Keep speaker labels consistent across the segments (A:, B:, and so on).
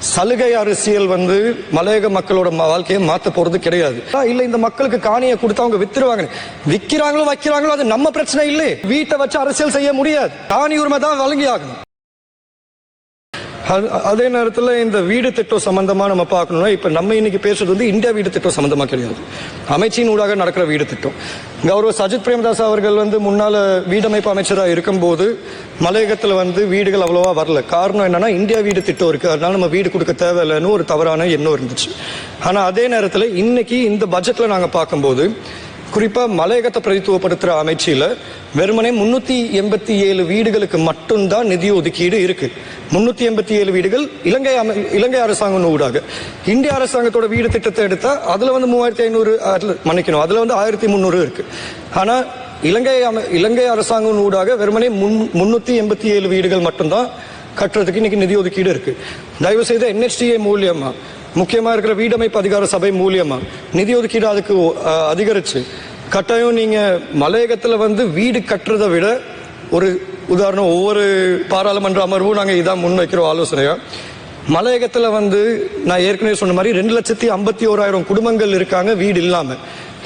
A: சலுகை அரசியல் மலையக மக்களோட வாழ்க்கையை மாத்த போறது கிடையாது. இல்ல இந்த மக்களுக்கு காணியை கொடுத்து அவங்க வித்துருவாங்க. விக்கிறாங்களோ வைக்கிறாங்களோ அது நம்ம பிரச்சனை இல்லை. வீட்டை வச்சு அரசியல் செய்ய முடியாது. காணி உரிமை தான் வழங்கி ஆகணும். அதே நேரத்தில் இந்த வீடு திட்டம் சம்பந்தமா நம்ம பார்க்கணும்னா இப்ப நம்ம இன்னைக்கு பேசுறது இந்தியா வீடு திட்டம் சம்பந்தமா கிடையாது. அமைச்சின் ஊடாக நடக்கிற வீடு திட்டம். கௌரவ சஜித் பிரேமதாஸ் அவர்கள் முன்னால வீடமைப்பு அமைச்சராக இருக்கும்போது மலையகத்துல வீடுகள் அவ்வளவா வரல. காரணம் என்னன்னா இந்தியா வீடு திட்டம் இருக்கு, அதனால நம்ம வீடு கொடுக்க தேவையில்லைன்னு ஒரு தவறான எண்ணம் இருந்துச்சு. ஆனா அதே நேரத்தில் இன்னைக்கு இந்த பட்ஜெட்ல நாங்க பார்க்கும்போது குறிப்பா மலையகத்தை பிரதித்துவப்படுத்துற அமைச்சில வெறுமனே 387 வீடுகளுக்கு மட்டும்தான் நிதி ஒதுக்கீடு இருக்கு. 387 வீடுகள் இலங்கை அரசாங்கம் ஊடாக. இந்திய அரசாங்கத்தோட வீடு திட்டத்தை எடுத்தா அதுல 3500 மன்னிக்கணும், அதுல 1300 இருக்கு. ஆனா இலங்கை அரசாங்கம் ஊடாக வெறுமனே 387 வீடுகள் மட்டும்தான் கட்டுறதுக்கு இன்னைக்கு நிதி ஒதுக்கீடு இருக்கு. தயவு செய்து NHTA மூலியமா முக்கியமா இருக்கிற வீடமைப்பு அதிகார சபை மூலியமா நிதி ஒதுக்கீடு அதுக்கு அதிகரிச்சு கட்டாயம் நீங்க மலையகத்துல வீடு கட்டுறதை விட ஒரு உதாரணம், ஒவ்வொரு பாராளுமன்ற அமர்வும் நாங்க இதான் முன்வைக்கிறோம் ஆலோசனையா. மலையகத்துல நான் ஏற்கனவே சொன்ன மாதிரி 2,51,000 குடும்பங்கள் இருக்காங்க வீடு இல்லாம.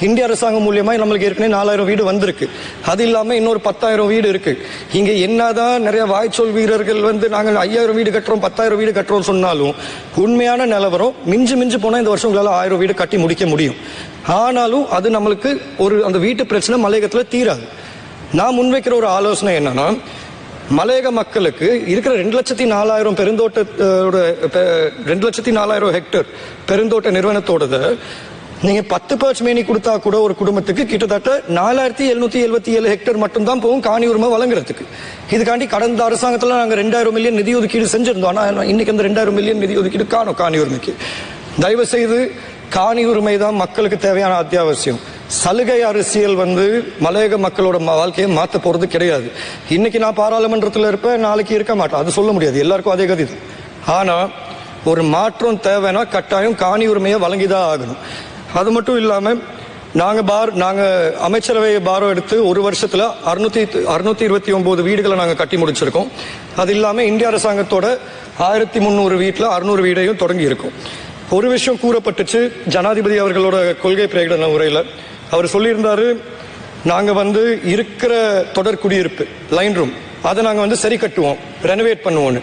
A: இந்திய அரசாங்கம் மூலியமா நம்மளுக்கு ஏற்கனவே 4,000 வீடு வந்திருக்கு. அது இல்லாம இன்னொரு 10,000 வீடு இருக்கு. இங்க என்னதான் நிறைய வாய்ச்சொல் வீரர்கள் நாங்க 5,000 வீடு கட்டுறோம் 10,000 வீடு கட்டுறோம் சொன்னாலும் உண்மையான நிலவரம் மிஞ்சு போனா இந்த வருஷம் உங்களால 1000 வீடு கட்டி முடிக்க முடியும். ஆனாலும் அது நம்மளுக்கு அந்த வீட்டு பிரச்சனை மலையகத்துல தீராது. நான் முன்வைக்கிற ஒரு ஆலோசனை என்னன்னா, மலையக மக்களுக்கு இருக்கிற 2,04,000 பெருந்தோட்டத்தோட 2,04,000 ஹெக்டேர் பெருந்தோட்ட நிறுவனத்தோட நீங்க 10 மேனி கொடுத்தா கூட ஒரு குடும்பத்துக்கு கிட்டத்தட்ட 4,777 ஹெக்டேர் மட்டும் தான் போகும் காணி உரிமை வழங்குறதுக்கு. இதுக்காண்டி கடந்த அரசாங்கத்துல நாங்க 2,000 மில்லியன் நிதி ஒதுக்கீடு செஞ்சிருந்தோம். ஆனா இன்னைக்கு அந்த 2,000 மில்லியன் நிதி ஒதுக்கீடு காணும் காணி உரிமைக்கு. தயவு செய்து காணி உரிமை தான் மக்களுக்கு தேவையான அத்தியாவசியம். சலுகை அரசியல் மலையக மக்களோட வாழ்க்கையை மாத்த போறது கிடையாது. இன்னைக்கு நான் பாராளுமன்றத்தில் இருப்பேன், நாளைக்கு இருக்க மாட்டேன், அது சொல்ல முடியாது. எல்லாருக்கும் அதே கதி தான். ஆனா ஒரு மாற்றம் தேவைன்னா கட்டாயம் காணி உரிமையை வழங்கிதான் ஆகணும். அது மட்டும் இல்லாம நாங்க அமைச்சரவை பாரம் எடுத்து ஒரு வருஷத்துல 629 வீடுகளை நாங்க கட்டி முடிச்சிருக்கோம். அது இல்லாம இந்திய அரசாங்கத்தோட 1300 வீட்டுல 600 வீடையும் தொடங்கி இருக்கும். ஒரு விஷயம் கூறப்பட்டுச்சு ஜனாதிபதி அவர்களோட கொள்கை பிரகடன உரையில. அவர் சொல்லியிருந்தாரு, நாங்க இருக்கிற தொடர் குடியிருப்பு லைன் ரூம் அதை நாங்க சரி கட்டுவோம், ரெனோவேட் பண்ணுவோம்னு.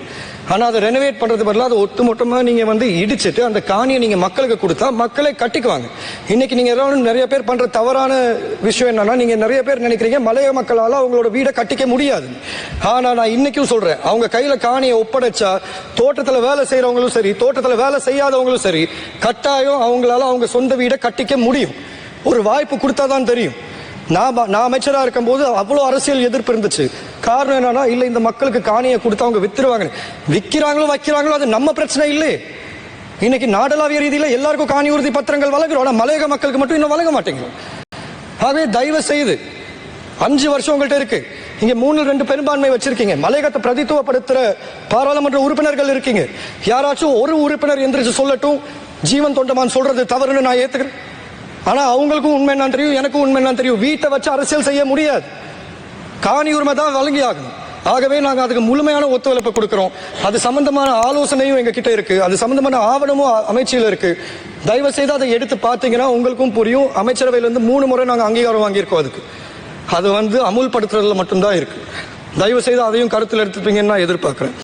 A: ஆனா அதை ரெனோவேட் பண்றது பதிலாக அதை ஒட்டுமொத்தமா நீங்க இடிச்சிட்டு அந்த காணியை நீங்க மக்களுக்கு கொடுத்தா மக்களே கட்டிக்குவாங்க. இன்னைக்கு நீங்க நிறைய பேர் பண்ற தவறான விஷயம் என்னன்னா, நீங்க நிறைய பேர் நினைக்கிறீங்க மலைய மக்களால அவங்களோட வீடை கட்டிக்க முடியாது. ஆனா நான் இன்னைக்கும் சொல்றேன், அவங்க கையில காணியை ஒப்படைச்சா தோட்டத்துல வேலை செய்யறவங்களும் சரி தோட்டத்துல வேலை செய்யாதவங்களும் சரி கட்டாயம் அவங்களால அவங்க சொந்த வீடை கட்டிக்க முடியும். ஒரு வாய்ப்பு கொடுத்தாதான் தெரியும். நான் அமைச்சரா இருக்கும் போது அவ்வளவு அரசியல் எதிர்ப்பு இருந்துச்சு. காரணம் என்னன்னா, இல்ல இந்த மக்களுக்கு காணியை கொடுத்து அவங்க வித்துருவாங்க. விக்கிறாங்களோ வைக்கிறாங்களோ அது நம்ம பிரச்சனை இல்லை. இன்னைக்கு நாடளாவிய ரீதியில எல்லாருக்கும் காணி உறுதி பத்திரங்கள் வழங்குறோம். ஆனா மலையக மக்களுக்கு மட்டும் இன்னும் வழங்க மாட்டேங்கிறோம். ஆகவே தயவு செய்து 5 வருஷம் உங்கள்கிட்ட இருக்கு. இங்க 3-2 பெரும்பான்மை வச்சிருக்கீங்க. மலையகத்தை பிரதித்துவப்படுத்துற பாராளுமன்ற உறுப்பினர்கள் இருக்கீங்க. யாராச்சும் ஒரு உறுப்பினர் எந்திரிச்சு சொல்லட்டும், ஜீவன் தொண்டமான் சொல்றது தவறுன்னு நான் ஏத்துக்கிறேன். ஆனா அவங்களுக்கும் உண்மை என்ன தெரியும், எனக்கும் உண்மை என்ன தெரியும். வீட்டை வச்சு அரசியல் செய்ய முடியாது. காணி உரிமை தான் வழங்கி ஆகணும். ஆகவே நாங்க அதுக்கு முழுமையான ஒத்துழைப்பு கொடுக்கிறோம். அது சம்பந்தமான ஆலோசனையும் எங்க கிட்ட இருக்கு, அது சம்பந்தமான ஆவணமும் அமைச்சியில் இருக்கு. தயவு செய்து அதை எடுத்து பார்த்தீங்கன்னா உங்களுக்கும் புரியும். அமைச்சரவையில 3 முறை நாங்க அங்கீகாரம் வாங்கியிருக்கோம். அதுக்கு அது அமுல்படுத்துறதுல மட்டும்தான் இருக்கு. தயவு செய்து அதையும் கருத்தில் எடுத்துப்பீங்கன்னு நான் எதிர்பார்க்கிறேன்.